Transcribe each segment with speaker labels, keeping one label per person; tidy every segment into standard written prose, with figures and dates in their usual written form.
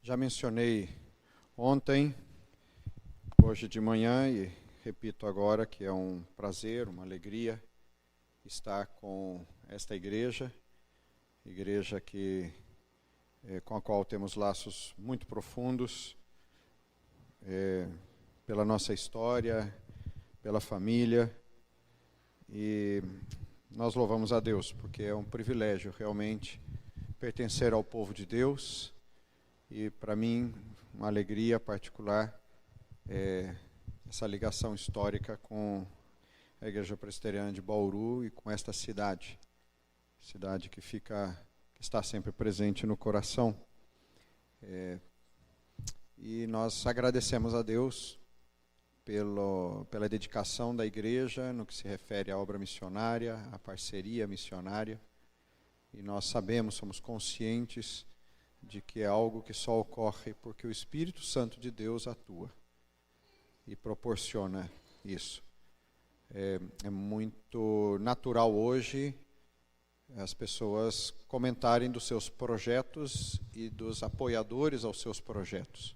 Speaker 1: Já mencionei ontem, hoje de manhã e repito agora que é um prazer, uma alegria estar com esta igreja com a qual temos laços muito profundos, pela nossa história, pela família, e nós louvamos a Deus, porque é um privilégio realmente pertencer ao povo de Deus, e para mim uma alegria particular essa ligação histórica com a Igreja Presbiteriana de Bauru e com esta cidade que está sempre presente no coração. E nós agradecemos a Deus pela dedicação da igreja no que se refere à obra missionária, à parceria missionária. E nós somos conscientes de que é algo que só ocorre porque o Espírito Santo de Deus atua e proporciona isso. É muito natural hoje as pessoas comentarem dos seus projetos e dos apoiadores aos seus projetos.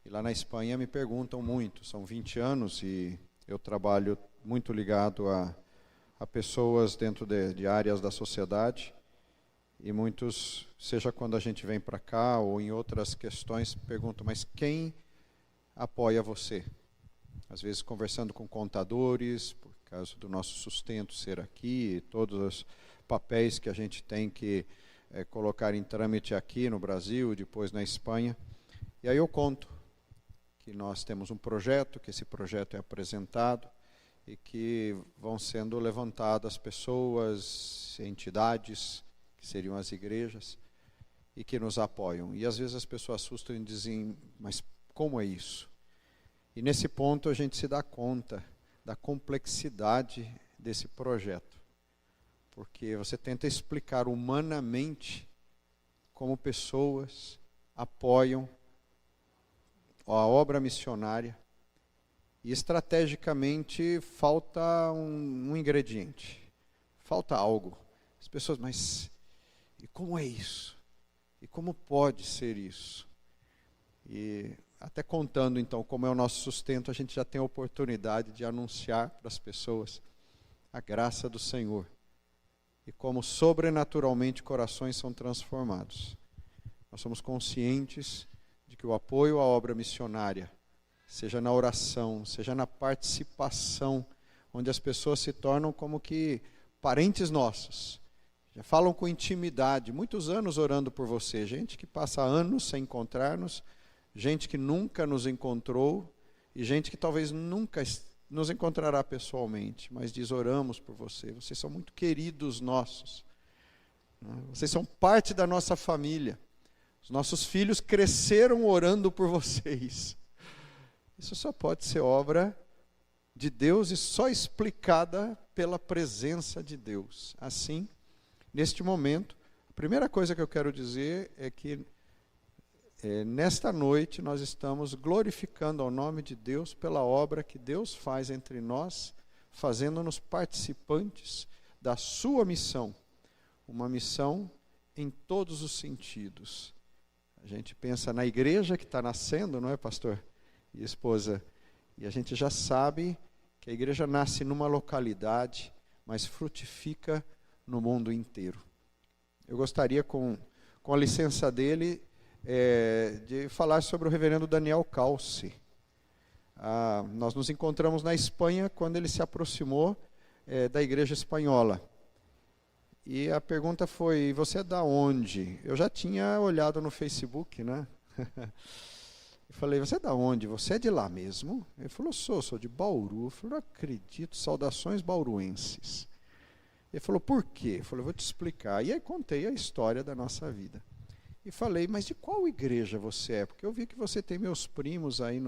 Speaker 1: E lá na Espanha me perguntam muito, são 20 anos e eu trabalho muito ligado a pessoas dentro de áreas da sociedade, e muitos, seja quando a gente vem para cá ou em outras questões, perguntam, mas quem apoia você? Às vezes conversando com contadores, por causa do nosso sustento ser aqui, todos os papéis que a gente tem que colocar em trâmite aqui no Brasil, depois na Espanha. E aí eu conto que nós temos um projeto, que esse projeto é apresentado e que vão sendo levantadas pessoas, entidades, que seriam as igrejas, e que nos apoiam. E às vezes as pessoas assustam e dizem, mas como é isso? E nesse ponto a gente se dá conta da complexidade desse projeto. Porque você tenta explicar humanamente como pessoas apoiam a obra missionária, e estrategicamente falta um ingrediente, falta algo. As pessoas, mas e como é isso? E como pode ser isso? E até contando então como é o nosso sustento, a gente já tem a oportunidade de anunciar para as pessoas a graça do Senhor e como sobrenaturalmente corações são transformados. Nós somos conscientes de que o apoio à obra missionária, seja na oração, seja na participação, onde as pessoas se tornam como que parentes nossos, já falam com intimidade, muitos anos orando por você, gente que passa anos sem encontrar-nos, gente que nunca nos encontrou, e gente que talvez nunca nos encontrará pessoalmente, mas diz, oramos por você, vocês são muito queridos nossos, vocês são parte da nossa família, os nossos filhos cresceram orando por vocês. Isso só pode ser obra de Deus e só explicada pela presença de Deus. Assim, neste momento, a primeira coisa que eu quero dizer é que nesta noite nós estamos glorificando ao nome de Deus pela obra que Deus faz entre nós, fazendo-nos participantes da sua missão, uma missão em todos os sentidos. A gente pensa na igreja que está nascendo, não é, pastor e esposa? E a gente já sabe que a igreja nasce numa localidade, mas frutifica no mundo inteiro. Eu gostaria, com a licença dele, de falar sobre o reverendo Daniel Calci. Nós nos encontramos na Espanha quando ele se aproximou da igreja espanhola. E a pergunta foi, você é da onde? Eu já tinha olhado no Facebook, né? Eu falei, você é da onde? Você é de lá mesmo? Ele falou, sou de Bauru. Eu falei, não acredito, saudações bauruenses. Ele falou, por quê? Eu falei, vou te explicar. E aí contei a história da nossa vida. E falei, mas de qual igreja você é? Porque eu vi que você tem meus primos aí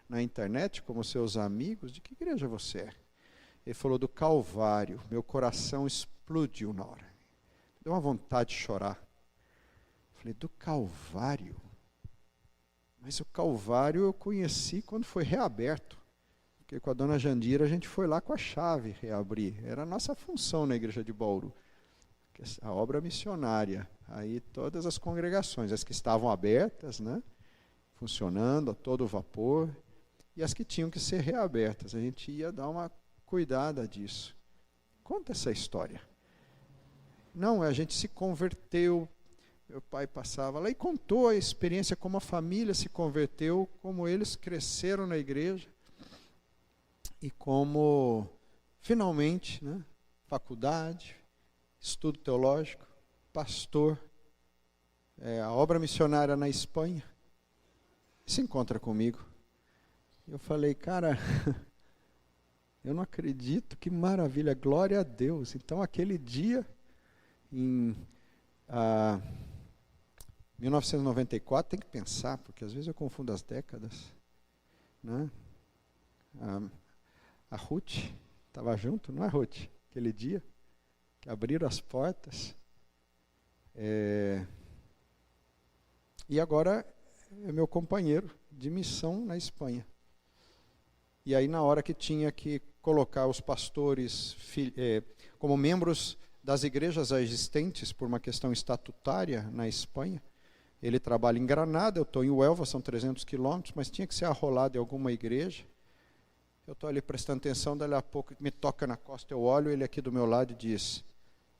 Speaker 1: na internet, como seus amigos. De que igreja você é? Ele falou, do Calvário. Meu coração explodiu na hora. Deu uma vontade de chorar. Falei, do Calvário? Mas o Calvário eu conheci quando foi reaberto. Porque com a dona Jandira a gente foi lá com a chave reabrir. Era a nossa função na igreja de Bauru. A obra missionária Aí todas as congregações, as que estavam abertas, né, funcionando a todo vapor, e as que tinham que ser reabertas. A gente ia dar uma cuidada disso. Conta essa história. Não, a gente se converteu. Meu pai passava lá e contou a experiência como a família se converteu, como eles cresceram na igreja e como, finalmente, né, faculdade, estudo teológico, pastor, a obra missionária na Espanha, se encontra comigo. Eu falei, cara, eu não acredito, que maravilha, glória a Deus. Então, aquele dia, em 1994, tem que pensar, porque às vezes eu confundo as décadas, né? A Ruth estava junto, não é, Ruth? Aquele dia que abriram as portas. E agora é meu companheiro de missão na Espanha. E aí, na hora que tinha que colocar os pastores como membros das igrejas existentes por uma questão estatutária na Espanha, ele trabalha em Granada, eu estou em Huelva, são 300 quilômetros, mas tinha que ser arrolado em alguma igreja. Eu estou ali prestando atenção, dali a pouco me toca na costa, eu olho, ele aqui do meu lado e diz,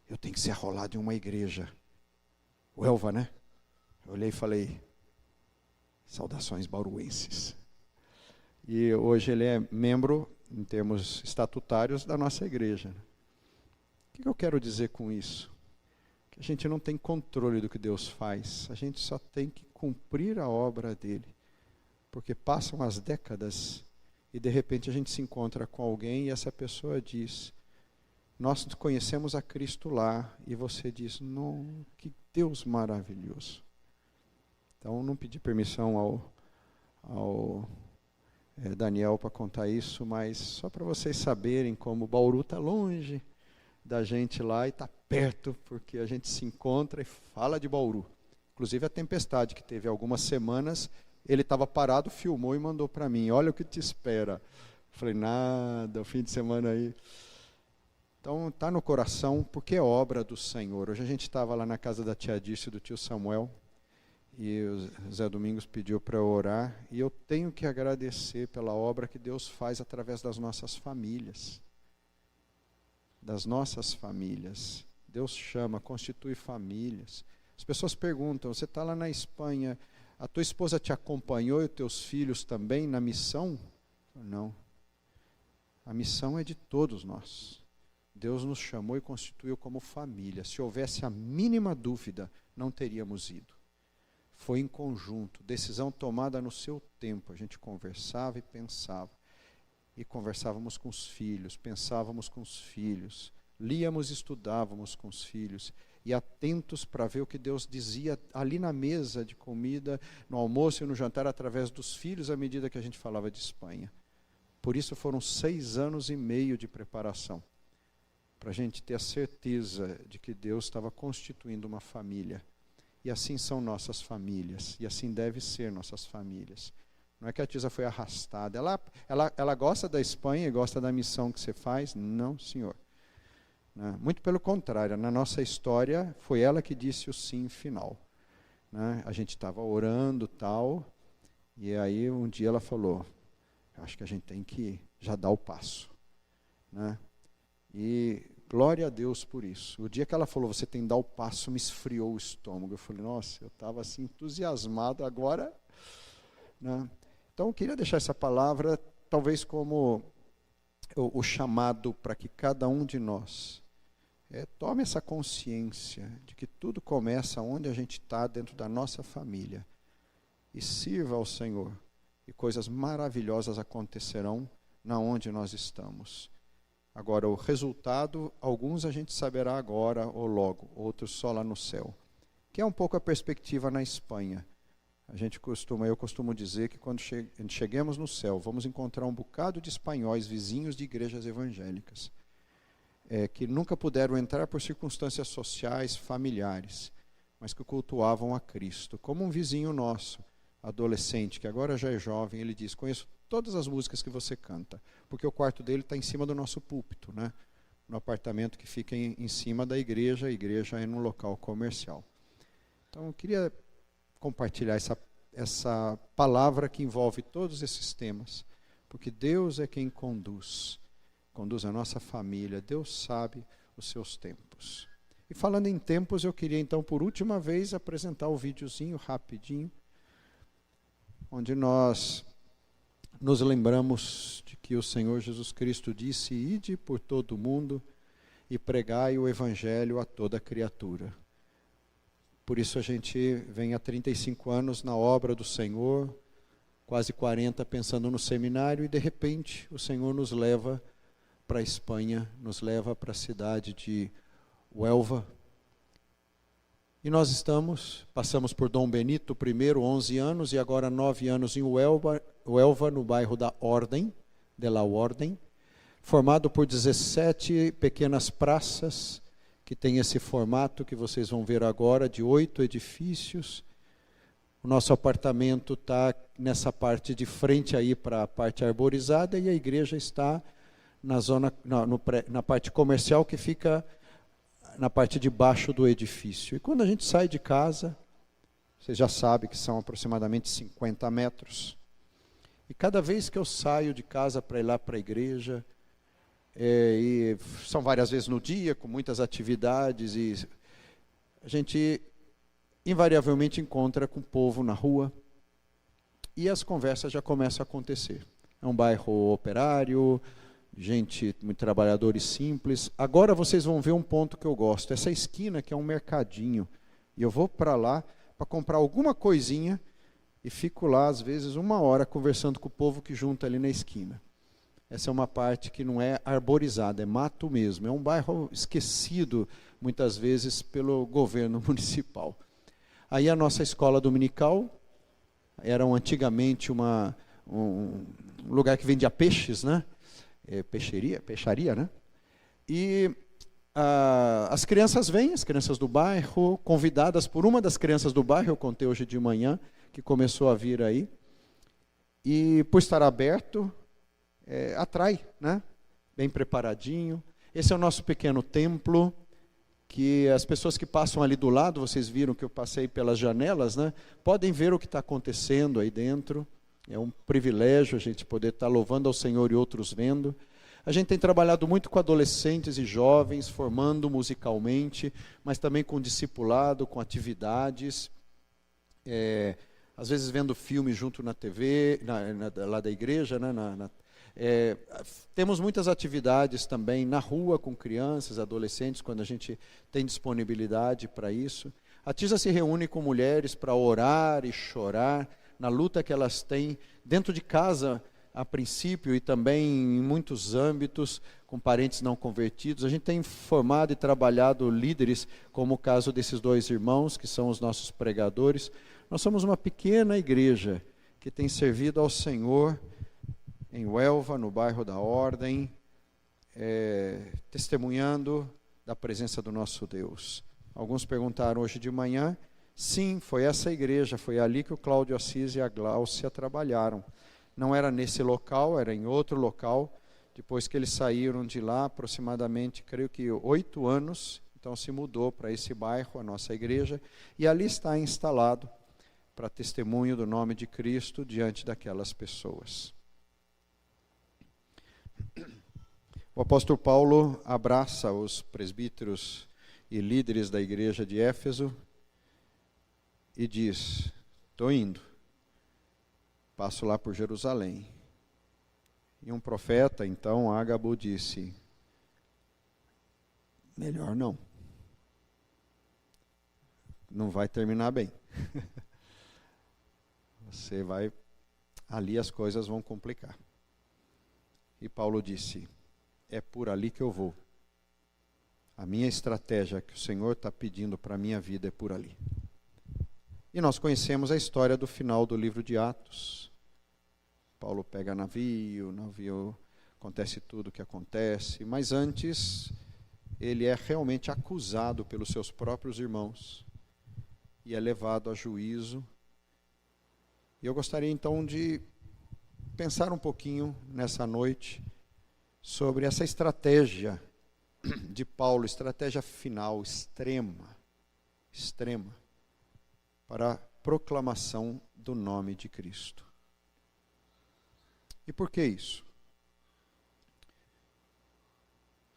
Speaker 1: eu tenho que ser arrolado em uma igreja. Huelva, né? Eu olhei e falei, saudações bauruenses. E hoje ele é membro, em termos estatutários, da nossa igreja. O que eu quero dizer com isso? Que a gente não tem controle do que Deus faz, a gente só tem que cumprir a obra dele. Porque passam as décadas e de repente a gente se encontra com alguém e essa pessoa diz, nós conhecemos a Cristo lá, e você diz, não, que Deus maravilhoso. Então não pedi permissão ao Daniel para contar isso, mas só para vocês saberem como Bauru está longe da gente lá e está perto, porque a gente se encontra e fala de Bauru. Inclusive a tempestade que teve algumas semanas, ele estava parado, filmou e mandou para mim, olha o que te espera. Eu falei, nada, o fim de semana aí. Então está no coração, porque é obra do Senhor. Hoje a gente estava lá na casa da tia Dirce e do tio Samuel, e o Zé Domingos pediu para eu orar, e eu tenho que agradecer pela obra que Deus faz através das nossas famílias. Das nossas famílias. Deus chama, constitui famílias. As pessoas perguntam, você está lá na Espanha, a tua esposa te acompanhou e os teus filhos também na missão? Não. A missão é de todos nós. Deus nos chamou e constituiu como família. Se houvesse a mínima dúvida, não teríamos ido. Foi em conjunto, decisão tomada no seu tempo. A gente conversava e pensava. E conversávamos com os filhos, pensávamos com os filhos, líamos e estudávamos com os filhos, e atentos para ver o que Deus dizia ali na mesa de comida, no almoço e no jantar, através dos filhos, à medida que a gente falava de Espanha. Por isso foram 6 anos e meio de preparação, para a gente ter a certeza de que Deus estava constituindo uma família. E assim são nossas famílias, e assim deve ser nossas famílias. Não é que a Tisa foi arrastada. Ela gosta da Espanha e gosta da missão que você faz? Não, senhor. Né? Muito pelo contrário, na nossa história, foi ela que disse o sim final. Né? A gente estava orando tal, e aí um dia ela falou, acho que a gente tem que já dar o passo. Né? E glória a Deus por isso. O dia que ela falou, você tem que dar o passo, me esfriou o estômago. Eu falei, nossa, eu estava assim entusiasmado agora. Né? Então, eu queria deixar essa palavra, talvez como o chamado para que cada um de nós tome essa consciência de que tudo começa onde a gente está, dentro da nossa família. E sirva ao Senhor. E coisas maravilhosas acontecerão na onde nós estamos. Agora, o resultado, alguns a gente saberá agora ou logo, outros só lá no céu. Que é um pouco a perspectiva na Espanha. Eu costumo dizer que quando cheguemos no céu, vamos encontrar um bocado de espanhóis vizinhos de igrejas evangélicas, que nunca puderam entrar por circunstâncias sociais, familiares, mas que cultuavam a Cristo. Como um vizinho nosso, adolescente, que agora já é jovem, ele diz, conheço todas as músicas que você canta, porque o quarto dele está em cima do nosso púlpito, né? No apartamento que fica em cima da igreja, a igreja é num local comercial. Então eu queria compartilhar essa palavra que envolve todos esses temas, porque Deus é quem conduz a nossa família, Deus sabe os seus tempos. E falando em tempos, eu queria então por última vez apresentar o videozinho rapidinho, onde nós nos lembramos de que o Senhor Jesus Cristo disse: ide por todo o mundo e pregai o evangelho a toda criatura. Por isso a gente vem há 35 anos na obra do Senhor, quase 40 pensando no seminário, e de repente o Senhor nos leva para a Espanha, nos leva para a cidade de Huelva. E nós passamos por Dom Benito I, 11 anos, e agora 9 anos em Huelva, no bairro da Ordem, de la Ordem, formado por 17 pequenas praças, que tem esse formato que vocês vão ver agora, de 8 edifícios. O nosso apartamento está nessa parte de frente aí para a parte arborizada, e a igreja está na parte comercial, que fica na parte de baixo do edifício. E quando a gente sai de casa, vocês já sabem que são aproximadamente 50 metros. E cada vez que eu saio de casa para ir lá para a igreja, e são várias vezes no dia, com muitas atividades, e a gente invariavelmente encontra com o povo na rua, e as conversas já começam a acontecer. É um bairro operário, gente, muito trabalhadores simples. Agora vocês vão ver um ponto que eu gosto. Essa esquina que é um mercadinho. E eu vou para lá para comprar alguma coisinha e fico lá, às vezes, 1 hora conversando com o povo que junta ali na esquina. Essa é uma parte que não é arborizada, é mato mesmo. É um bairro esquecido, muitas vezes, pelo governo municipal. Aí a nossa escola dominical era antigamente um lugar que vendia peixes, né? Peixaria, né? E as crianças vêm, as crianças do bairro, convidadas por uma das crianças do bairro, eu contei hoje de manhã, que começou a vir aí, e por estar aberto, atrai, né? Bem preparadinho. Esse é o nosso pequeno templo, que as pessoas que passam ali do lado, vocês viram que eu passei pelas janelas, né? Podem ver o que está acontecendo aí dentro. É um privilégio a gente poder estar louvando ao Senhor e outros vendo. A gente tem trabalhado muito com adolescentes e jovens, formando musicalmente, mas também com discipulado, com atividades. Às vezes vendo filme junto na TV, lá da igreja. Né, temos muitas atividades também na rua com crianças, adolescentes, quando a gente tem disponibilidade para isso. A TISA se reúne com mulheres para orar e chorar, na luta que elas têm dentro de casa, a princípio, e também em muitos âmbitos, com parentes não convertidos. A gente tem formado e trabalhado líderes, como o caso desses 2 irmãos, que são os nossos pregadores. Nós somos uma pequena igreja que tem servido ao Senhor em Huelva, no bairro da Ordem, testemunhando da presença do nosso Deus. Alguns perguntaram hoje de manhã. Sim, foi essa igreja, foi ali que o Cláudio Assis e a Gláucia trabalharam. Não era nesse local, era em outro local. Depois que eles saíram de lá, aproximadamente, creio que 8 anos, então se mudou para esse bairro, a nossa igreja, e ali está instalado para testemunho do nome de Cristo diante daquelas pessoas. O apóstolo Paulo abraça os presbíteros e líderes da igreja de Éfeso, e diz: estou indo, passo lá por Jerusalém. E um profeta, então, Ágabo, disse: melhor não. Não vai terminar bem. Você vai, ali as coisas vão complicar. E Paulo disse: é por ali que eu vou. A minha estratégia que o Senhor está pedindo para a minha vida é por ali. E nós conhecemos a história do final do livro de Atos. Paulo pega navio, acontece tudo o que acontece, mas antes ele é realmente acusado pelos seus próprios irmãos e é levado a juízo. E eu gostaria então de pensar um pouquinho nessa noite sobre essa estratégia de Paulo, estratégia final, extrema. para a proclamação do nome de Cristo. E por que isso?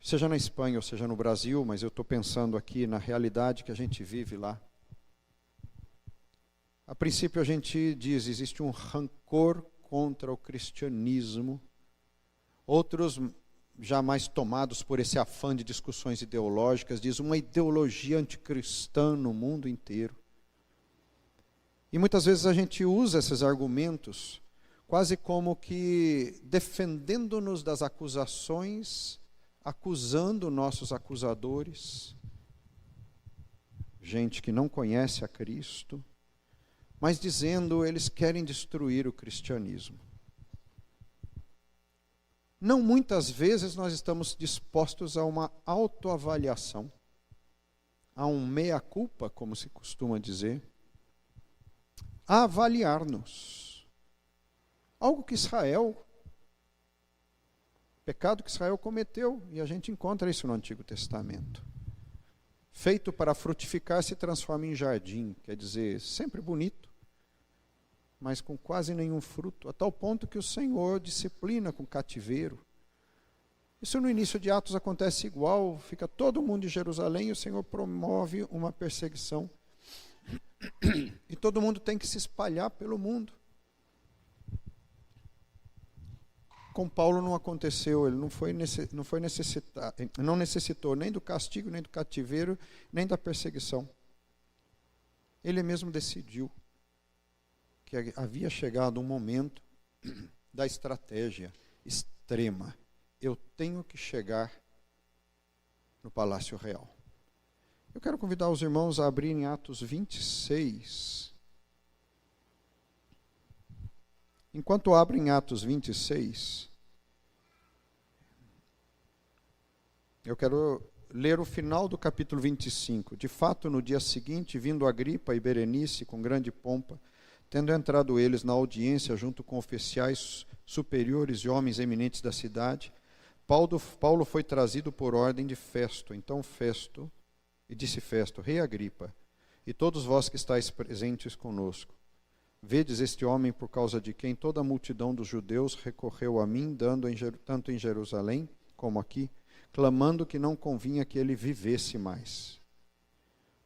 Speaker 1: Seja na Espanha ou seja no Brasil, mas eu estou pensando aqui na realidade que a gente vive lá. A princípio a gente diz, existe um rancor contra o cristianismo. Outros, jamais tomados por esse afã de discussões ideológicas, diz uma ideologia anticristã no mundo inteiro. E muitas vezes a gente usa esses argumentos quase como que defendendo-nos das acusações, acusando nossos acusadores, gente que não conhece a Cristo, mas dizendo eles querem destruir o cristianismo. Não muitas vezes nós estamos dispostos a uma autoavaliação, a um meia-culpa, como se costuma dizer, a avaliar-nos. Algo que pecado que Israel cometeu, e a gente encontra isso no Antigo Testamento. Feito para frutificar se transforma em jardim, quer dizer, sempre bonito, mas com quase nenhum fruto, a tal ponto que o Senhor disciplina com cativeiro. Isso no início de Atos acontece igual, fica todo mundo em Jerusalém e o Senhor promove uma perseguição. E todo mundo tem que se espalhar pelo mundo. Com Paulo não aconteceu, ele não necessitou nem do castigo, nem do cativeiro, nem da perseguição. Ele mesmo decidiu que havia chegado um momento da estratégia extrema. Eu tenho que chegar no Palácio Real. Eu quero convidar os irmãos a abrirem Atos 26. Enquanto abrem Atos 26, eu quero ler o final do capítulo 25. De fato, no dia seguinte, vindo Agripa e Berenice com grande pompa, tendo entrado eles na audiência junto com oficiais superiores e homens eminentes da cidade, Paulo foi trazido por ordem de Festo. Então Festo, e disse Festo, Rei Agripa, e todos vós que estáis presentes conosco, vedes este homem por causa de quem toda a multidão dos judeus recorreu a mim, tanto em Jerusalém como aqui, clamando que não convinha que ele vivesse mais.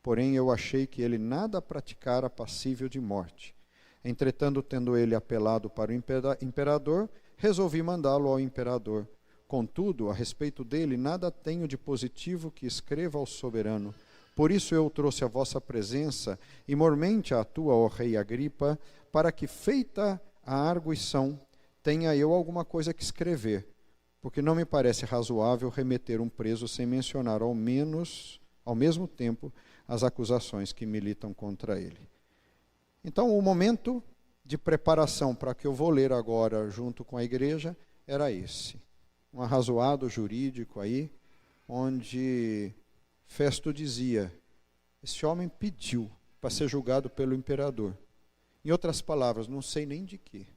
Speaker 1: Porém eu achei que ele nada praticara passível de morte. Entretanto, tendo ele apelado para o imperador, resolvi mandá-lo ao imperador. Contudo, a respeito dele, nada tenho de positivo que escreva ao soberano. Por isso eu trouxe a vossa presença, e mormente a tua, ó rei Agripa, para que, feita a arguição, tenha eu alguma coisa que escrever, porque não me parece razoável remeter um preso sem mencionar ao mesmo tempo, as acusações que militam contra ele. Então, o momento de preparação para que eu vou ler agora junto com a igreja era esse. Um arrazoado jurídico aí, onde Festo dizia, esse homem pediu para ser julgado pelo imperador. Em outras palavras, não sei nem de quê.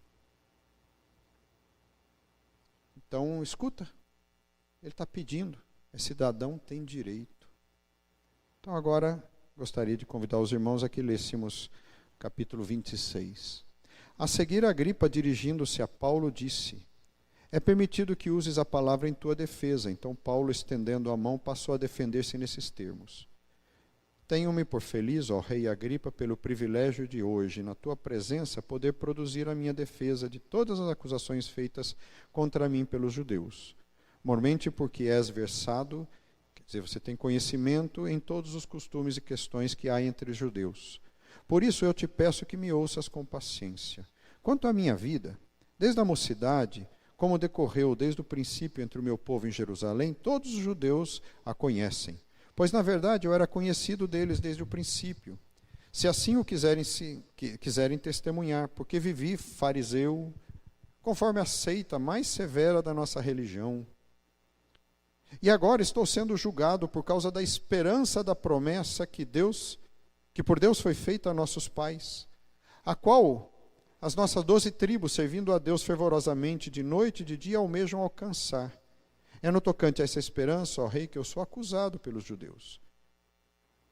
Speaker 1: Então, escuta, ele está pedindo, é cidadão, tem direito. Então, agora, gostaria de convidar os irmãos a que lêssemos capítulo 26. A seguir, Agripa, dirigindo-se a Paulo, disse, é permitido que uses a palavra em tua defesa. Então Paulo, estendendo a mão, passou a defender-se nesses termos. Tenho-me por feliz, ó rei Agripa, pelo privilégio de hoje, na tua presença, poder produzir a minha defesa de todas as acusações feitas contra mim pelos judeus. Mormente porque és versado, quer dizer, você tem conhecimento em todos os costumes e questões que há entre os judeus. Por isso eu te peço que me ouças com paciência. Quanto à minha vida, desde a mocidade, como decorreu desde o princípio entre o meu povo em Jerusalém, todos os judeus a conhecem. Pois, na verdade, eu era conhecido deles desde o princípio. Se assim o quiserem testemunhar, porque vivi fariseu, conforme a seita mais severa da nossa religião. E agora estou sendo julgado por causa da esperança da promessa que por Deus foi feita a nossos pais, a qual as nossas 12 tribos, servindo a Deus fervorosamente, de noite e de dia, almejam alcançar. É no tocante a essa esperança, ó rei, que eu sou acusado pelos judeus.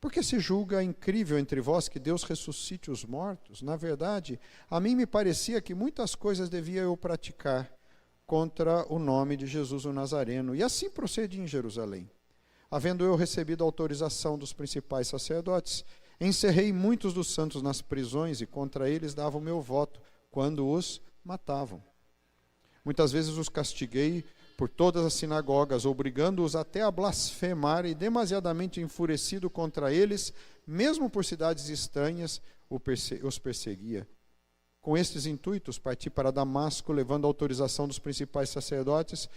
Speaker 1: Porque se julga incrível entre vós que Deus ressuscite os mortos? Na verdade, a mim me parecia que muitas coisas devia eu praticar contra o nome de Jesus o Nazareno. E assim procedi em Jerusalém. Havendo eu recebido autorização dos principais sacerdotes, encerrei muitos dos santos nas prisões e contra eles dava o meu voto, quando os matavam. Muitas vezes os castiguei por todas as sinagogas, obrigando-os até a blasfemar, e demasiadamente enfurecido contra eles, mesmo por cidades estranhas, os perseguia. Com estes intuitos, parti para Damasco, levando a autorização dos principais sacerdotes,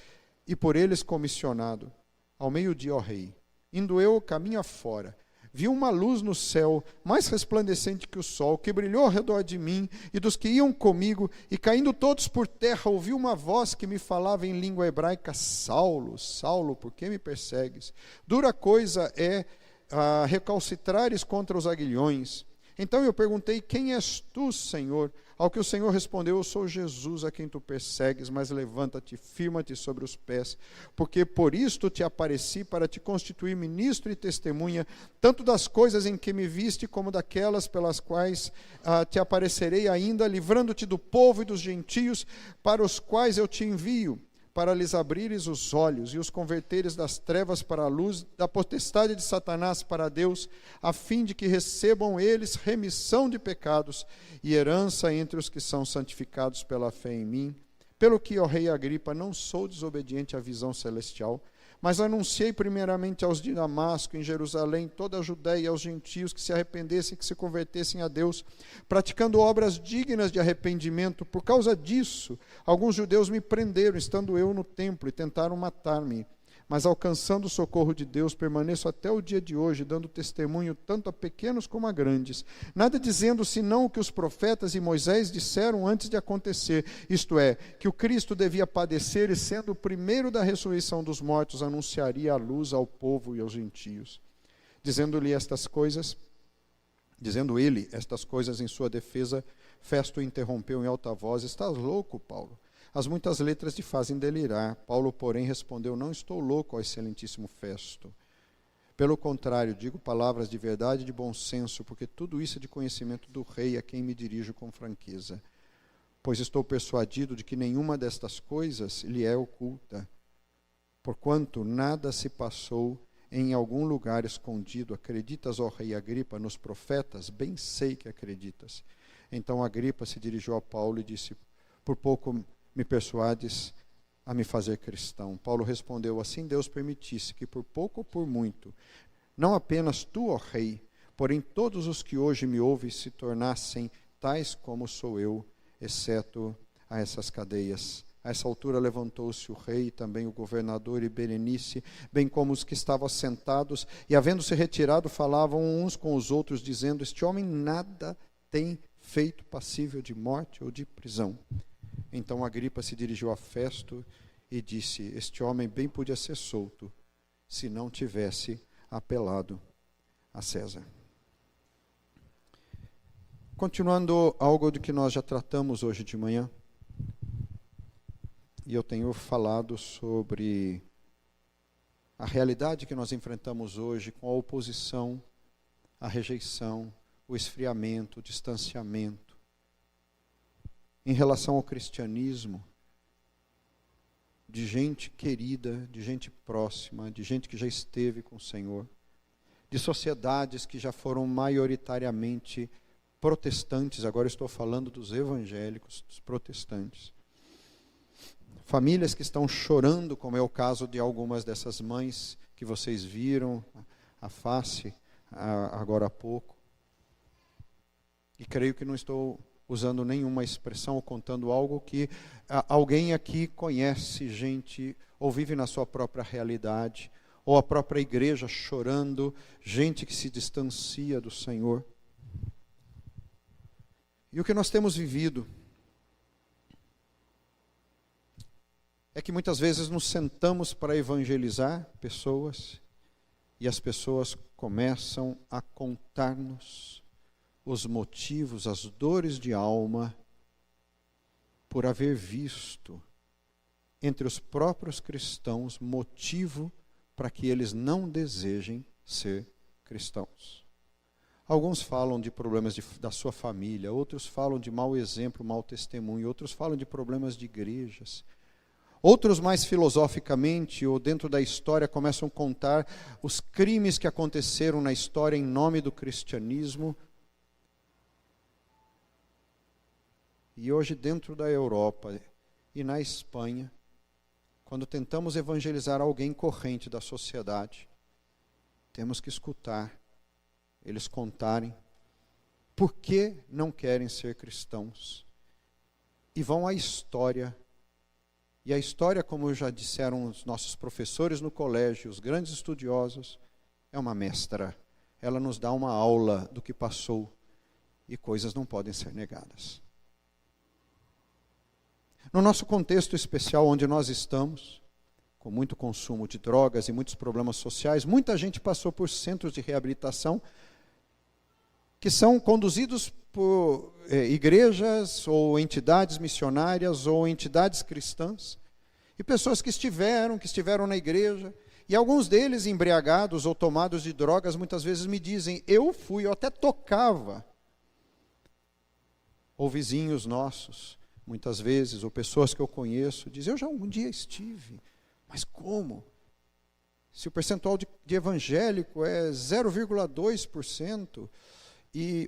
Speaker 1: e por eles comissionado. Ao meio-dia, ó rei, indo eu caminho afora, vi uma luz no céu, mais resplandecente que o sol, que brilhou ao redor de mim e dos que iam comigo, e caindo todos por terra, ouvi uma voz que me falava em língua hebraica: Saulo, Saulo, por que me persegues? Dura coisa é recalcitrares contra os aguilhões. Então eu perguntei: quem és tu, Senhor? Ao que o Senhor respondeu: eu sou Jesus a quem tu persegues, mas levanta-te, firma-te sobre os pés, porque por isto te apareci, para te constituir ministro e testemunha, tanto das coisas em que me viste, como daquelas pelas quais te aparecerei ainda, livrando-te do povo e dos gentios, para os quais eu te envio, para lhes abrires os olhos e os converteres das trevas para a luz, da potestade de Satanás para Deus, a fim de que recebam eles remissão de pecados e herança entre os que são santificados pela fé em mim. Pelo que, ó rei Agripa, não sou desobediente à visão celestial, mas anunciei primeiramente aos de Damasco, em Jerusalém, toda a Judéia e aos gentios que se arrependessem e que se convertessem a Deus, praticando obras dignas de arrependimento. Por causa disso, alguns judeus me prenderam, estando eu no templo, e tentaram matar-me. Mas alcançando o socorro de Deus, permaneço até o dia de hoje, dando testemunho tanto a pequenos como a grandes, nada dizendo senão o que os profetas e Moisés disseram antes de acontecer, isto é, que o Cristo devia padecer e, sendo o primeiro da ressurreição dos mortos, anunciaria a luz ao povo e aos gentios. Dizendo ele estas coisas em sua defesa, Festo o interrompeu em alta voz: estás louco, Paulo? As muitas letras te fazem delirar. Paulo, porém, respondeu: não estou louco, ó excelentíssimo Festo. Pelo contrário, digo palavras de verdade e de bom senso, porque tudo isso é de conhecimento do rei, a quem me dirijo com franqueza. Pois estou persuadido de que nenhuma destas coisas lhe é oculta. Porquanto nada se passou em algum lugar escondido. Acreditas, ó rei Agripa, nos profetas? Bem sei que acreditas. Então Agripa se dirigiu a Paulo e disse: por pouco me persuades a me fazer cristão. Paulo respondeu: assim Deus permitisse que por pouco ou por muito, não apenas tu, ó rei, porém todos os que hoje me ouvem se tornassem tais como sou eu, exceto a essas cadeias. A essa altura levantou-se o rei, e também o governador e Berenice, bem como os que estavam sentados, e havendo-se retirado, falavam uns com os outros, dizendo: este homem nada tem feito passível de morte ou de prisão. Então Agripa se dirigiu a Festo e disse: este homem bem podia ser solto, se não tivesse apelado a César. Continuando algo de que nós já tratamos hoje de manhã, e eu tenho falado sobre a realidade que nós enfrentamos hoje com a oposição, a rejeição, o esfriamento, o distanciamento, em relação ao cristianismo, de gente querida, de gente próxima, de gente que já esteve com o Senhor, de sociedades que já foram maioritariamente protestantes, agora estou falando dos evangélicos, dos protestantes. Famílias que estão chorando, como é o caso de algumas dessas mães que vocês viram a face agora há pouco. E creio que não estou usando nenhuma expressão ou contando algo que alguém aqui conhece, gente, ou vive na sua própria realidade, ou a própria igreja chorando, gente que se distancia do Senhor. E o que nós temos vivido é que muitas vezes nos sentamos para evangelizar pessoas e as pessoas começam a contar-nos os motivos, as dores de alma, por haver visto entre os próprios cristãos motivo para que eles não desejem ser cristãos. Alguns falam de problemas da sua família, outros falam de mau exemplo, mau testemunho, outros falam de problemas de igrejas. Outros, mais filosoficamente ou dentro da história, começam a contar os crimes que aconteceram na história em nome do cristianismo. E hoje, dentro da Europa e na Espanha, quando tentamos evangelizar alguém corrente da sociedade, temos que escutar eles contarem por que não querem ser cristãos. E vão à história. E a história, como já disseram os nossos professores no colégio, os grandes estudiosos, é uma mestra. Ela nos dá uma aula do que passou e coisas não podem ser negadas. No nosso contexto especial onde nós estamos, com muito consumo de drogas e muitos problemas sociais, muita gente passou por centros de reabilitação que são conduzidos por igrejas ou entidades missionárias ou entidades cristãs, e pessoas que estiveram na igreja, e alguns deles embriagados ou tomados de drogas, muitas vezes me dizem, eu até tocava. Ou vizinhos nossos, muitas vezes, ou pessoas que eu conheço, dizem, eu já um dia estive, mas como? Se o percentual de evangélico é 0,2%,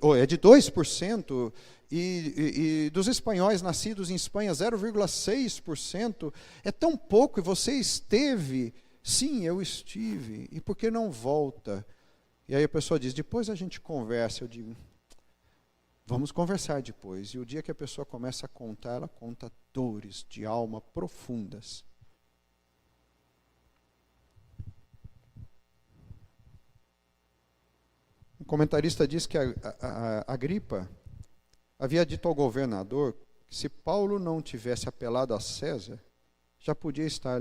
Speaker 1: ou é de 2%, e dos espanhóis nascidos em Espanha 0,6%, é tão pouco, e você esteve? Sim, eu estive, e por que não volta? E aí a pessoa diz, depois a gente conversa. Eu digo, vamos conversar depois. E o dia que a pessoa começa a contar, ela conta dores de alma profundas. Um comentarista diz que a Agripa havia dito ao governador que se Paulo não tivesse apelado a César, já podia estar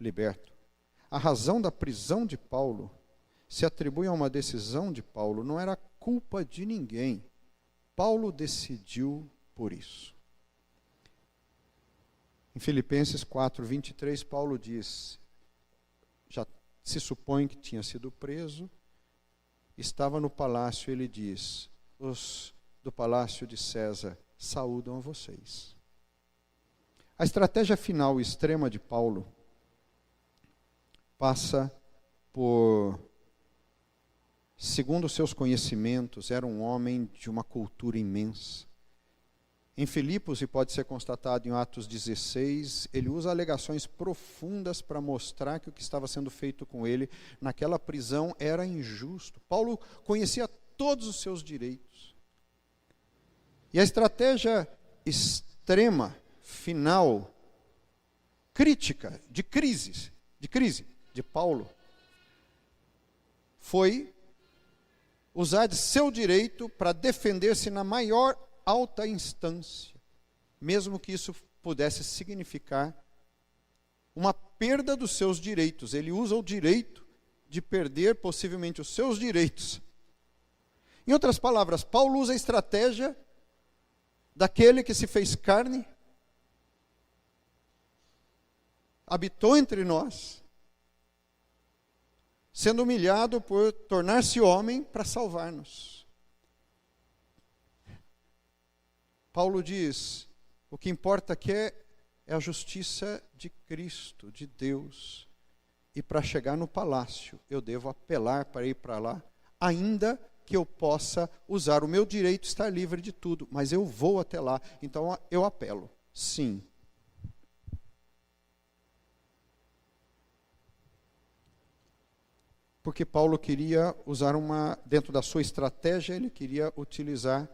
Speaker 1: liberto. A razão da prisão de Paulo se atribui a uma decisão de Paulo, não era culpa de ninguém. Paulo decidiu por isso. Em Filipenses 4:23, Paulo diz, já se supõe que tinha sido preso, estava no palácio, ele diz, os do palácio de César saúdam a vocês. A estratégia final extrema de Paulo passa por, segundo seus conhecimentos, era um homem de uma cultura imensa. Em Filipos, e pode ser constatado em Atos 16, ele usa alegações profundas para mostrar que o que estava sendo feito com ele naquela prisão era injusto. Paulo conhecia todos os seus direitos. E a estratégia extrema, final, crítica, de crise de Paulo, foi usar de seu direito para defender-se na maior alta instância, mesmo que isso pudesse significar uma perda dos seus direitos. Ele usa o direito de perder possivelmente os seus direitos. Em outras palavras, Paulo usa a estratégia daquele que se fez carne, habitou entre nós, sendo humilhado por tornar-se homem para salvar-nos. Paulo diz, o que importa aqui é a justiça de Cristo, de Deus. E para chegar no palácio, eu devo apelar para ir para lá, ainda que eu possa usar o meu direito de estar livre de tudo, mas eu vou até lá, então eu apelo, sim. Porque Paulo queria usar dentro da sua estratégia, ele queria utilizar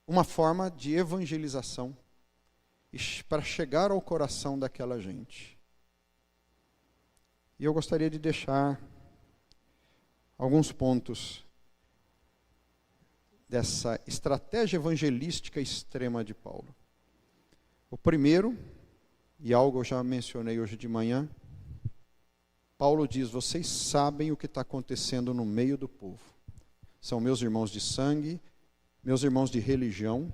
Speaker 1: uma forma de evangelização para chegar ao coração daquela gente. E eu gostaria de deixar alguns pontos dessa estratégia evangelística extrema de Paulo. O primeiro, e algo eu já mencionei hoje de manhã, Paulo diz, vocês sabem o que está acontecendo no meio do povo. São meus irmãos de sangue, meus irmãos de religião.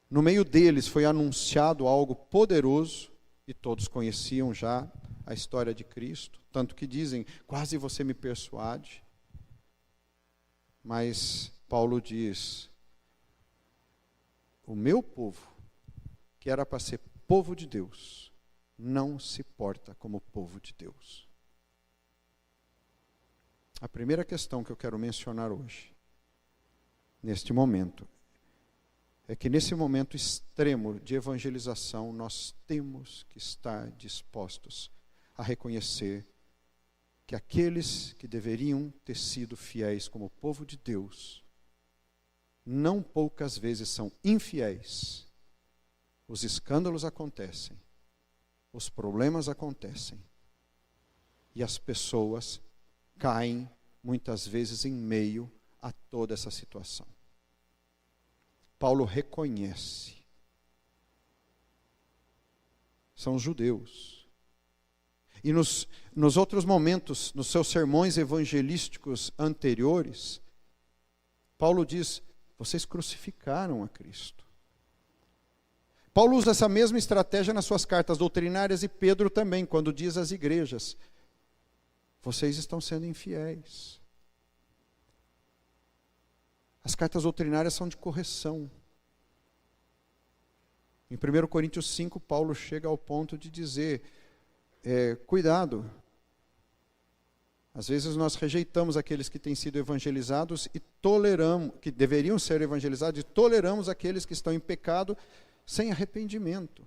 Speaker 1: No meio deles foi anunciado algo poderoso, e todos conheciam já a história de Cristo, tanto que dizem, quase você me persuade. Mas Paulo diz, o meu povo, que era para ser povo de Deus, não se porta como povo de Deus. A primeira questão que eu quero mencionar hoje, neste momento, é que nesse momento extremo de evangelização, nós temos que estar dispostos a reconhecer que aqueles que deveriam ter sido fiéis como povo de Deus, não poucas vezes são infiéis. Os escândalos acontecem, os problemas acontecem, e as pessoas caem muitas vezes em meio a toda essa situação. Paulo reconhece. São os judeus. E nos outros momentos, nos seus sermões evangelísticos anteriores, Paulo diz, vocês crucificaram a Cristo. Paulo usa essa mesma estratégia nas suas cartas doutrinárias e Pedro também, quando diz às igrejas, vocês estão sendo infiéis. As cartas doutrinárias são de correção. Em 1 Coríntios 5, Paulo chega ao ponto de dizer, cuidado. Às vezes nós rejeitamos aqueles que têm sido evangelizados e toleramos, que deveriam ser evangelizados, e toleramos aqueles que estão em pecado sem arrependimento.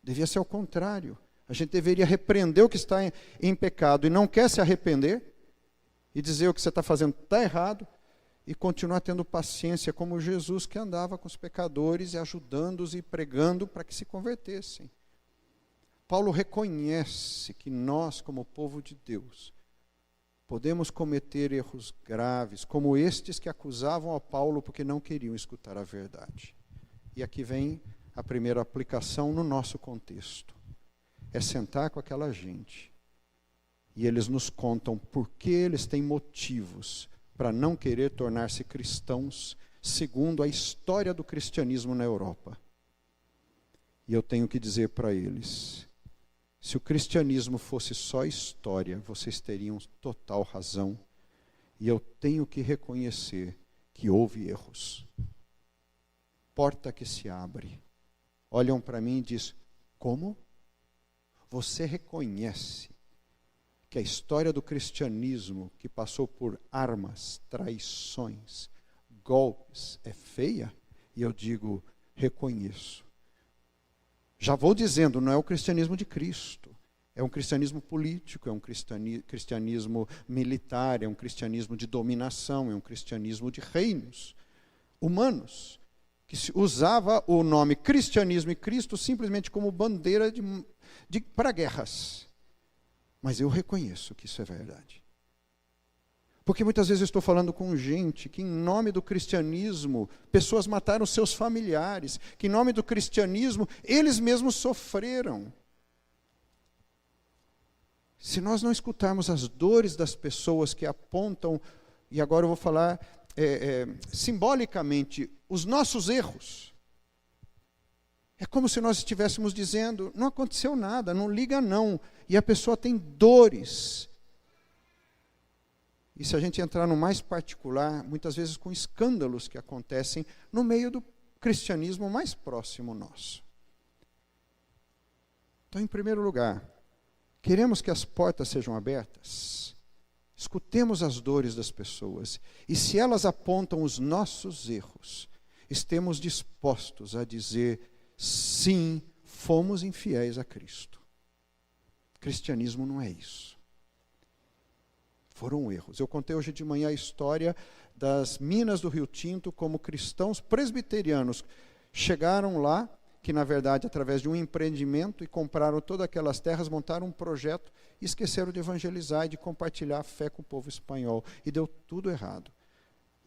Speaker 1: Devia ser o contrário. A gente deveria repreender o que está em pecado e não quer se arrepender e dizer o que você está fazendo está errado, e continuar tendo paciência como Jesus, que andava com os pecadores e ajudando-os e pregando para que se convertessem. Paulo reconhece que nós, como povo de Deus, podemos cometer erros graves, como estes que acusavam a Paulo porque não queriam escutar a verdade. E aqui vem a primeira aplicação no nosso contexto. É sentar com aquela gente e eles nos contam por que eles têm motivos para não querer tornar-se cristãos segundo a história do cristianismo na Europa. E eu tenho que dizer para eles, se o cristianismo fosse só história, vocês teriam total razão. E eu tenho que reconhecer que houve erros. Porta que se abre. Olham para mim e dizem, como? Você reconhece que a história do cristianismo, que passou por armas, traições, golpes, é feia? E eu digo, reconheço. Já vou dizendo, não é o cristianismo de Cristo. É um cristianismo político, é um cristianismo militar, é um cristianismo de dominação, é um cristianismo de reinos humanos, que usava o nome cristianismo e Cristo simplesmente como bandeira para guerras. Mas eu reconheço que isso é verdade. Porque muitas vezes eu estou falando com gente que em nome do cristianismo, pessoas mataram seus familiares, que em nome do cristianismo, eles mesmos sofreram. Se nós não escutarmos as dores das pessoas que apontam, e agora eu vou falar simbolicamente, os nossos erros, é como se nós estivéssemos dizendo, não aconteceu nada, não liga não. E a pessoa tem dores. E se a gente entrar no mais particular, muitas vezes com escândalos que acontecem no meio do cristianismo mais próximo nosso. Então, em primeiro lugar, queremos que as portas sejam abertas? Escutemos as dores das pessoas. E se elas apontam os nossos erros, estemos dispostos a dizer, sim, fomos infiéis a Cristo. Cristianismo não é isso. Foram erros. Eu contei hoje de manhã a história das minas do Rio Tinto, como cristãos presbiterianos chegaram lá, que na verdade através de um empreendimento, e compraram todas aquelas terras, montaram um projeto e esqueceram de evangelizar e de compartilhar a fé com o povo espanhol. E deu tudo errado.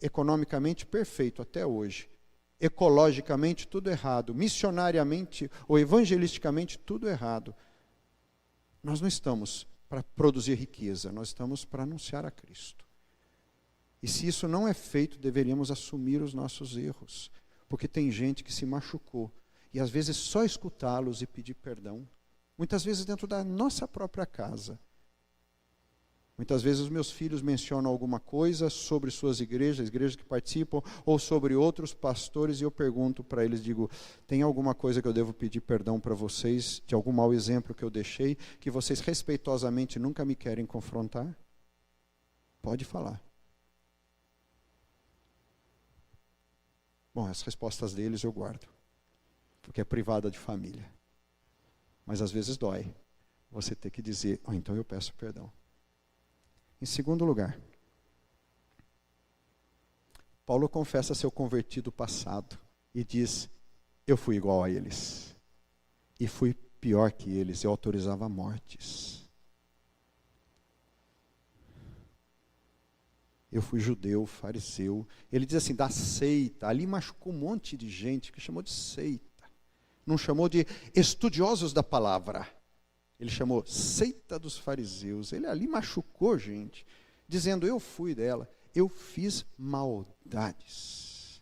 Speaker 1: Economicamente perfeito até hoje. Ecologicamente tudo errado. Missionariamente ou evangelisticamente tudo errado. Nós não estamos para produzir riqueza, nós estamos para anunciar a Cristo. E se isso não é feito, deveríamos assumir os nossos erros, porque tem gente que se machucou, e às vezes só escutá-los e pedir perdão Muitas vezes dentro da nossa própria casa. Muitas vezes os meus filhos mencionam alguma coisa sobre suas igrejas que participam, ou sobre outros pastores, e eu pergunto para eles, digo, tem alguma coisa que eu devo pedir perdão para vocês, de algum mau exemplo que eu deixei, que vocês respeitosamente nunca me querem confrontar? Pode falar. Bom, as respostas deles eu guardo, porque é privada de família. Mas às vezes dói você ter que dizer, então eu peço perdão. Em segundo lugar, Paulo confessa seu convertido passado e diz, eu fui igual a eles, e fui pior que eles, eu autorizava mortes. Eu fui judeu, fariseu. Ele diz assim, da seita. Ali machucou um monte de gente que chamou de seita. Não chamou de estudiosos da palavra. Ele chamou seita dos fariseus. Ele ali machucou gente, dizendo, eu fui dela. Eu fiz maldades.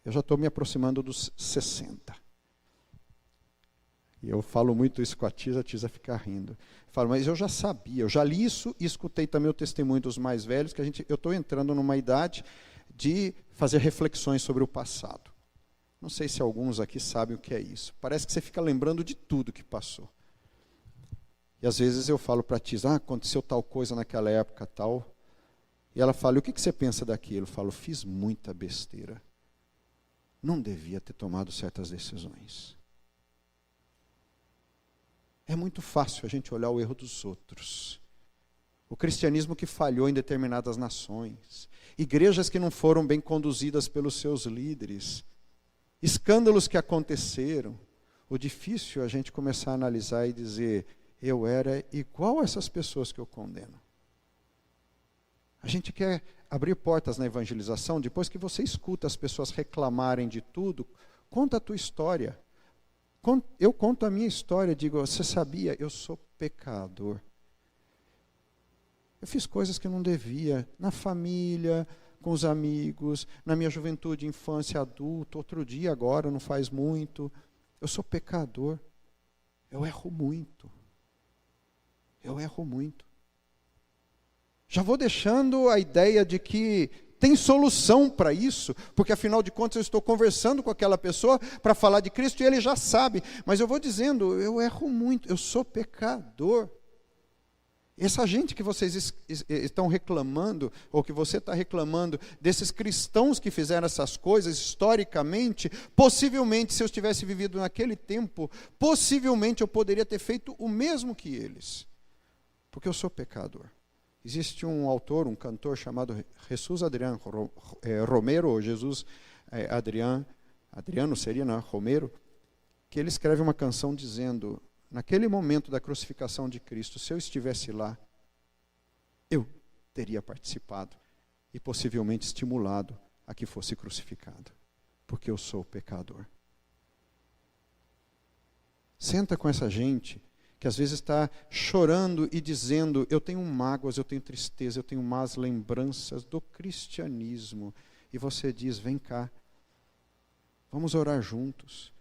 Speaker 1: Eu já estou me aproximando dos 60. E eu falo muito isso com a Tisa fica rindo. Eu falo, mas eu já sabia, eu já li isso e escutei também o testemunho dos mais velhos, que eu estou entrando numa idade de fazer reflexões sobre o passado. Não sei se alguns aqui sabem o que é isso. Parece que você fica lembrando de tudo que passou. E às vezes eu falo para a Tisa, aconteceu tal coisa naquela época, tal. E ela fala, e o que você pensa daquilo? Eu falo, fiz muita besteira. Não devia ter tomado certas decisões. É muito fácil a gente olhar o erro dos outros. O cristianismo que falhou em determinadas nações. Igrejas que não foram bem conduzidas pelos seus líderes. Escândalos que aconteceram. O difícil é a gente começar a analisar e dizer, eu era igual a essas pessoas que eu condeno. A gente quer abrir portas na evangelização, depois que você escuta as pessoas reclamarem de tudo, conta a tua história. Eu conto a minha história, digo, você sabia, eu sou pecador. Eu fiz coisas que eu não devia, na família, com os amigos, na minha juventude, infância, adulto, outro dia agora, não faz muito. Eu sou pecador. Eu erro muito. Eu erro muito. Já vou deixando a ideia de que tem solução para isso, porque afinal de contas eu estou conversando com aquela pessoa para falar de Cristo e ele já sabe, mas eu vou dizendo, eu erro muito, eu sou pecador. Essa gente que vocês estão reclamando, ou que você está reclamando, desses cristãos que fizeram essas coisas historicamente, possivelmente se eu tivesse vivido naquele tempo, possivelmente eu poderia ter feito o mesmo que eles, porque eu sou pecador. Existe um autor, um cantor chamado Jesus Adriano Romero, ou Jesus Adriano seria, não, Romero, que ele escreve uma canção dizendo, naquele momento da crucificação de Cristo, se eu estivesse lá, eu teria participado e possivelmente estimulado a que fosse crucificado, porque eu sou pecador. Senta com essa gente que às vezes está chorando e dizendo, eu tenho mágoas, eu tenho tristeza, eu tenho más lembranças do cristianismo. E você diz, vem cá, vamos orar juntos.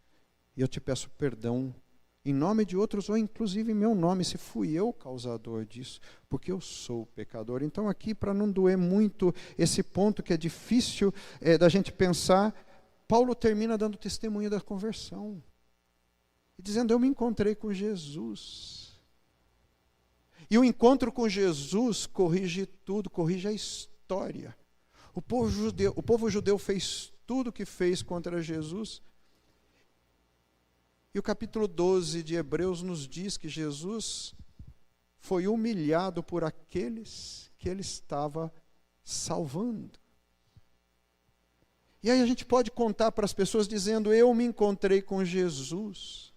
Speaker 1: E eu te peço perdão, em nome de outros, ou inclusive em meu nome, se fui eu o causador disso, porque eu sou pecador. Então aqui, para não doer muito esse ponto que é difícil da gente pensar, Paulo termina dando testemunho da conversão. E dizendo, eu me encontrei com Jesus. E o encontro com Jesus corrige tudo, corrige a história. O povo judeu fez tudo o que fez contra Jesus. E o capítulo 12 de Hebreus nos diz que Jesus foi humilhado por aqueles que ele estava salvando. E aí a gente pode contar para as pessoas dizendo, eu me encontrei com Jesus.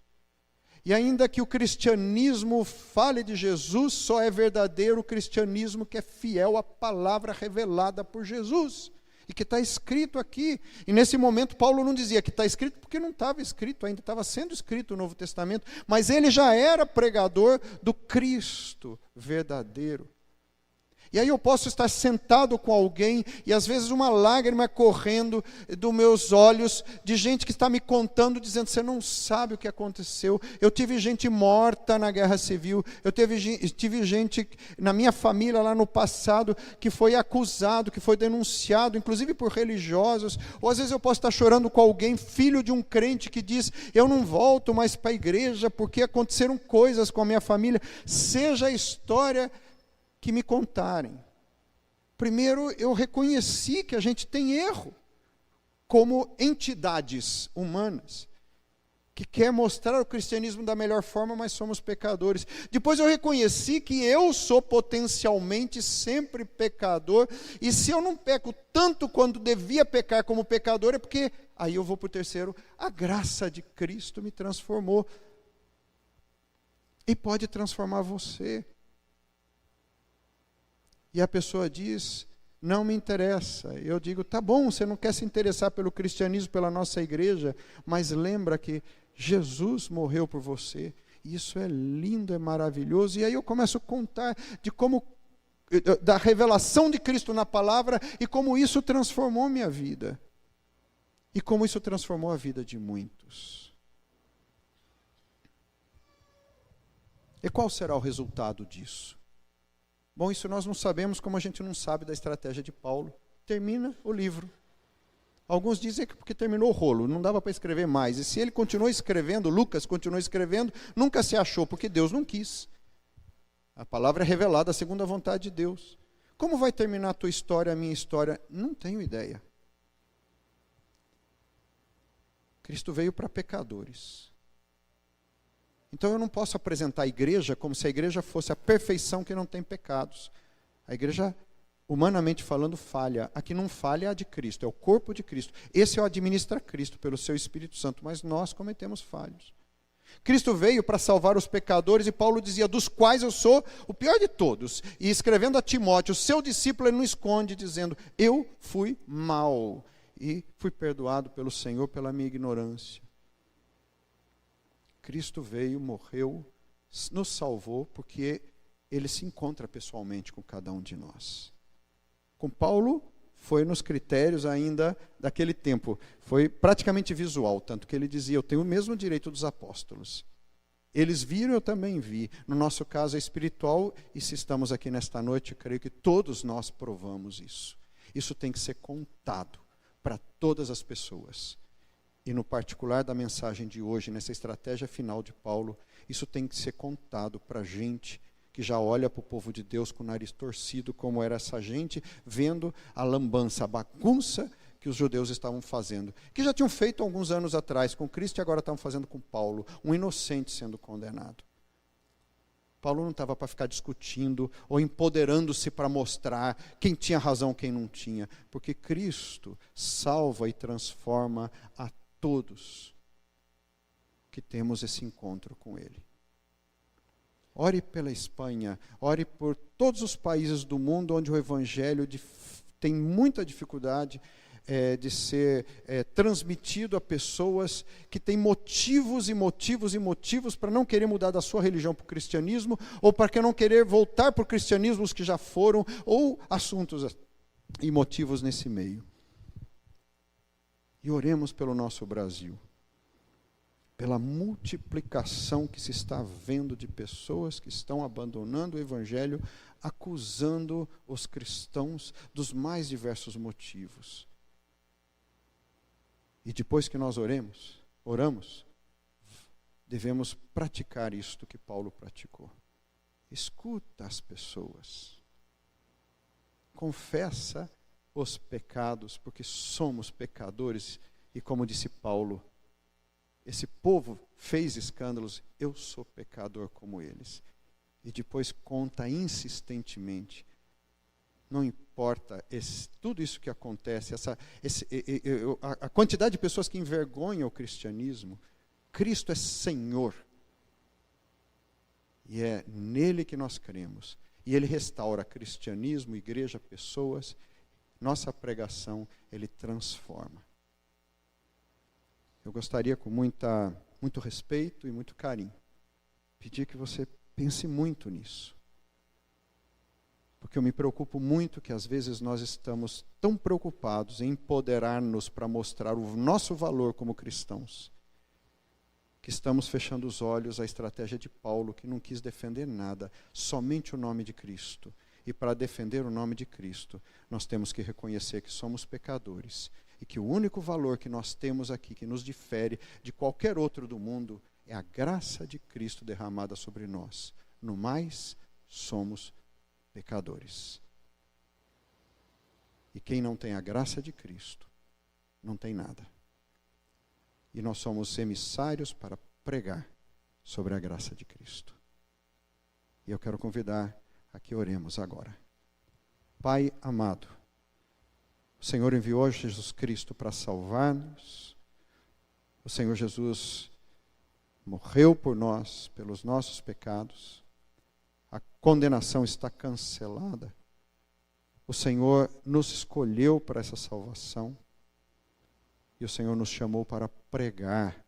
Speaker 1: E ainda que o cristianismo fale de Jesus, só é verdadeiro o cristianismo que é fiel à palavra revelada por Jesus. E que está escrito aqui. E nesse momento Paulo não dizia que está escrito porque não estava escrito ainda, estava sendo escrito o Novo Testamento. Mas ele já era pregador do Cristo verdadeiro. E aí eu posso estar sentado com alguém e às vezes uma lágrima correndo dos meus olhos de gente que está me contando, dizendo, você não sabe o que aconteceu. Eu tive gente morta na guerra civil, eu tive gente na minha família lá no passado que foi acusado, que foi denunciado, inclusive por religiosos. Ou às vezes eu posso estar chorando com alguém, filho de um crente que diz, eu não volto mais para a igreja porque aconteceram coisas com a minha família. Seja a história que me contarem. Primeiro, eu reconheci que a gente tem erro, como entidades humanas, que quer mostrar o cristianismo da melhor forma, mas somos pecadores. Depois eu reconheci que eu sou potencialmente sempre pecador, e se eu não peco tanto quanto devia pecar como pecador, é porque, aí eu vou para o terceiro, a graça de Cristo me transformou, e pode transformar você. E a pessoa diz, não me interessa. Eu digo, tá bom, você não quer se interessar pelo cristianismo, pela nossa igreja, mas lembra que Jesus morreu por você. Isso é lindo, é maravilhoso. E aí eu começo a contar de como, da revelação de Cristo na palavra e como isso transformou minha vida. E como isso transformou a vida de muitos. E qual será o resultado disso? Bom, isso nós não sabemos, como a gente não sabe da estratégia de Paulo. Termina o livro. Alguns dizem que porque terminou o rolo, não dava para escrever mais. E se ele continuou escrevendo, Lucas continuou escrevendo, nunca se achou, porque Deus não quis. A palavra é revelada segundo a vontade de Deus. Como vai terminar a tua história, a minha história? Não tenho ideia. Cristo veio para pecadores. Então eu não posso apresentar a igreja como se a igreja fosse a perfeição que não tem pecados. A igreja, humanamente falando, falha. A que não falha é a de Cristo, é o corpo de Cristo. Esse é o administra Cristo pelo seu Espírito Santo, mas nós cometemos falhos. Cristo veio para salvar os pecadores e Paulo dizia, dos quais eu sou o pior de todos. E escrevendo a Timóteo, seu discípulo, ele não esconde, dizendo, eu fui mau e fui perdoado pelo Senhor pela minha ignorância. Cristo veio, morreu, nos salvou, porque ele se encontra pessoalmente com cada um de nós. Com Paulo, foi nos critérios ainda daquele tempo, foi praticamente visual, tanto que ele dizia, eu tenho o mesmo direito dos apóstolos. Eles viram, eu também vi. No nosso caso é espiritual, e se estamos aqui nesta noite, eu creio que todos nós provamos isso. Isso tem que ser contado para todas as pessoas. E no particular da mensagem de hoje, nessa estratégia final de Paulo, isso tem que ser contado para a gente que já olha para o povo de Deus com o nariz torcido, como era essa gente, vendo a lambança, a bagunça que os judeus estavam fazendo. Que já tinham feito alguns anos atrás com Cristo e agora estavam fazendo com Paulo, um inocente sendo condenado. Paulo não estava para ficar discutindo ou empoderando-se para mostrar quem tinha razão, quem não tinha. Porque Cristo salva e transforma a todos que temos esse encontro com Ele. Ore pela Espanha, ore por todos os países do mundo onde o Evangelho tem muita dificuldade de ser transmitido a pessoas que têm motivos e motivos e motivos para não querer mudar da sua religião para o cristianismo, ou para não querer voltar para o cristianismo os que já foram, ou assuntos e motivos nesse meio. E oremos pelo nosso Brasil, pela multiplicação que se está vendo de pessoas que estão abandonando o Evangelho, acusando os cristãos dos mais diversos motivos. E depois que nós oramos, devemos praticar isto que Paulo praticou. Escuta as pessoas. Confessa os pecados, porque somos pecadores. E como disse Paulo, esse povo fez escândalos, eu sou pecador como eles. E depois conta insistentemente. Não importa tudo isso que acontece, a quantidade de pessoas que envergonham o cristianismo, Cristo é Senhor. E é nele que nós cremos. E Ele restaura cristianismo, igreja, pessoas. Nossa pregação, Ele transforma. Eu gostaria com muito respeito e muito carinho, pedir que você pense muito nisso. Porque eu me preocupo muito que às vezes nós estamos tão preocupados em empoderar-nos para mostrar o nosso valor como cristãos, que estamos fechando os olhos à estratégia de Paulo, que não quis defender nada, somente o nome de Cristo. E para defender o nome de Cristo, nós temos que reconhecer que somos pecadores e que o único valor que nós temos aqui, que nos difere de qualquer outro do mundo, é a graça de Cristo derramada sobre nós. No mais, somos pecadores. E quem não tem a graça de Cristo, não tem nada. E nós somos emissários para pregar sobre a graça de Cristo. E eu quero convidar a que oremos agora. Pai amado, o Senhor enviou Jesus Cristo para salvar-nos. O Senhor Jesus morreu por nós, pelos nossos pecados. A condenação está cancelada. O Senhor nos escolheu para essa salvação. E o Senhor nos chamou para pregar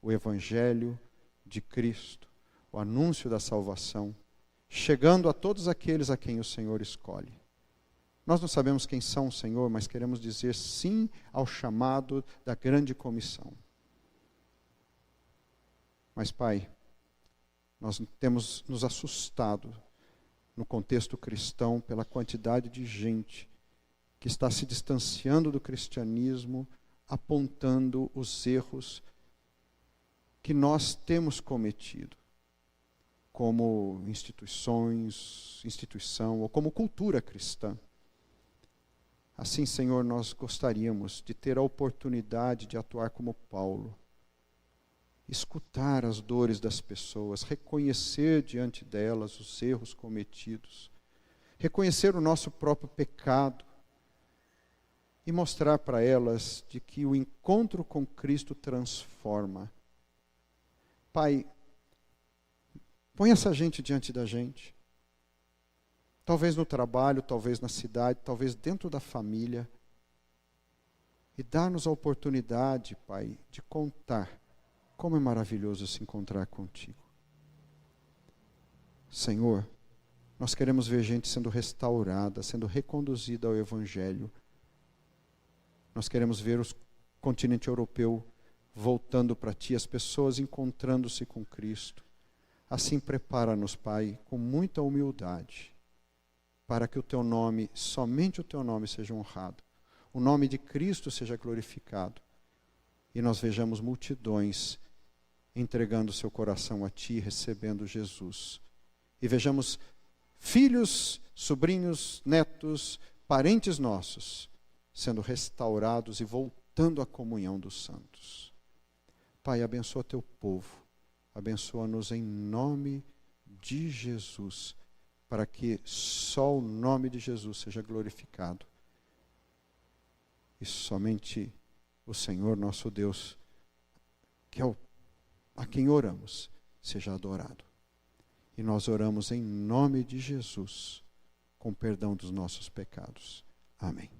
Speaker 1: o Evangelho de Cristo, o anúncio da salvação, chegando a todos aqueles a quem o Senhor escolhe. Nós não sabemos quem são, Senhor, mas queremos dizer sim ao chamado da grande comissão. Mas, Pai, nós temos nos assustado no contexto cristão pela quantidade de gente que está se distanciando do cristianismo, apontando os erros que nós temos cometido como instituição ou como cultura cristã. Assim, Senhor, nós gostaríamos de ter a oportunidade de atuar como Paulo, escutar as dores das pessoas, reconhecer diante delas os erros cometidos, reconhecer o nosso próprio pecado e mostrar para elas de que o encontro com Cristo transforma. Pai, põe essa gente diante da gente. Talvez no trabalho, talvez na cidade, talvez dentro da família. E dá-nos a oportunidade, Pai, de contar como é maravilhoso se encontrar contigo. Senhor, nós queremos ver gente sendo restaurada, sendo reconduzida ao Evangelho. Nós queremos ver o continente europeu voltando para Ti, as pessoas encontrando-se com Cristo. Assim, prepara-nos, Pai, com muita humildade, para que o Teu nome, somente o Teu nome seja honrado, o nome de Cristo seja glorificado, e nós vejamos multidões entregando seu coração a Ti, recebendo Jesus. E vejamos filhos, sobrinhos, netos, parentes nossos, sendo restaurados e voltando à comunhão dos santos. Pai, abençoa Teu povo, abençoa-nos em nome de Jesus, para que só o nome de Jesus seja glorificado. E somente o Senhor nosso Deus, que é a quem oramos, seja adorado. E nós oramos em nome de Jesus, com perdão dos nossos pecados. Amém.